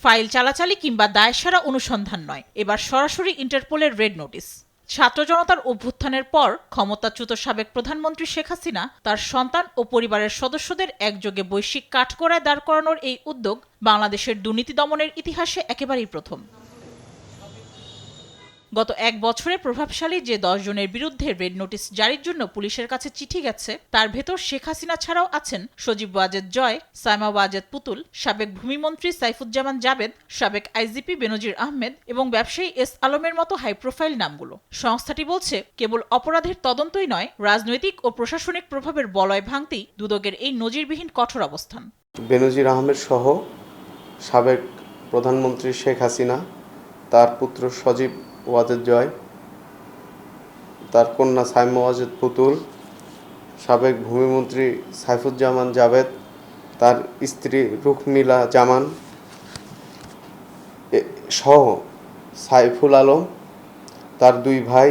File চালাচালি কিংবা দায়সারা অনুসন্ধান নয়, এবার সরাসরি ইন্টারপোলের রেড নোটিশ। ছাত্র জনতার অভ্যুত্থানের পর ক্ষমতাচ্যুত সাবেক প্রধানমন্ত্রী শেখ হাসিনা তার সন্তান ও পরিবারের সদস্যদের একযোগে বৈশ্বিক কাঠগড়ায় দাঁড় করানোর এই উদ্যোগ বাংলাদেশের দুর্নীতি দমনের ইতিহাসে একেবারেই প্রথম। গত এক বছরে প্রভাবশালী যে 10 জনের বিরুদ্ধে রেড নোটিশ জারির জন্য পুলিশের কাছে চিঠি গেছে, তার ভেতর শেখ হাসিনা ছাড়াও আছেন সজীব ওয়াজেদ জয়, সাইমা ওয়াজেদ পুতুল, সাবেক ভূমিমন্ত্রী সাইফুজ্জামান জাবেদ, সাবেক আইজিপি বেনজির আহমেদ এবং ব্যবসায়ী এস আলমের মতো হাই প্রোফাইল নামগুলো। সংস্থাটি বলছে, কেবল অপরাধের তদন্তই নয়, রাজনৈতিক ও প্রশাসনিক প্রভাবের বলয় ভাঙতেই দুদকের এই নজিরবিহীন কঠোর অবস্থান। বেনজির আহমেদ সহ সাবেক প্রধানমন্ত্রী শেখ হাসিনা, তার পুত্র সজীব ওয়াজেদ জয়, তার কন্যা সাইমা ওয়াজেদ পুতুল, সাবেক ভূমিমন্ত্রী সাইফুজ্জামান জাবেদ, তার স্ত্রী রুকমিলা জামান সহ সাইফুল আলম, তার 2 ভাই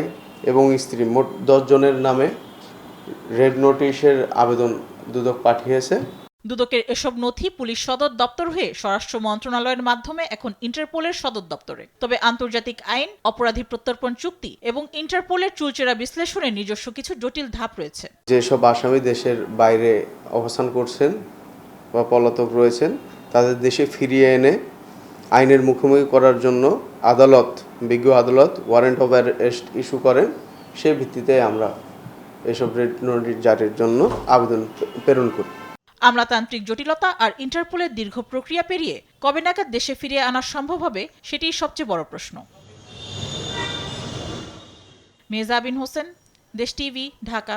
এবং স্ত্রী, মোট 10 জনের নামে রেড নোটিশের আবেদন দুদক পাঠিয়েছে। দুদকের এসব নথি পুলিশ সদর দপ্তর হয়ে স্বরাষ্ট্র মন্ত্রণালয়ের মাধ্যমে এখন ইন্টারপোলের সদর দপ্তরে। তবে আন্তর্জাতিক আইন, অপরাধী প্রত্যর্পণ চুক্তি এবং ইন্টারপোলের চুলচেরা বিশ্লেষণে নিজস্ব কিছু জটিল ধাপ রয়েছে। যেসব আসামি দেশের বাইরে অবস্থান করছেন বা পলাতক রয়েছেন, তাদের দেশে ফিরিয়ে এনে আইনের মুখোমুখি করার জন্য বিজ্ঞ আদালত ওয়ারেন্ট অফ অ্যারেস্ট ইস্যু করেন। সেই ভিত্তিতে আমরা এসব রেড নোটিশ জারির জন্য আবেদন প্রেরণ করি। আমলাতান্ত্রিক জটিলতা আর ইন্টারপোলের দীর্ঘ প্রক্রিয়া পেরিয়ে কবে নাগাদ দেশে ফিরিয়ে আনা সম্ভব হবে, সেটিই সবচেয়ে বড় প্রশ্ন। মেহজাবিন হোসেন, দেশ টিভি, ঢাকা।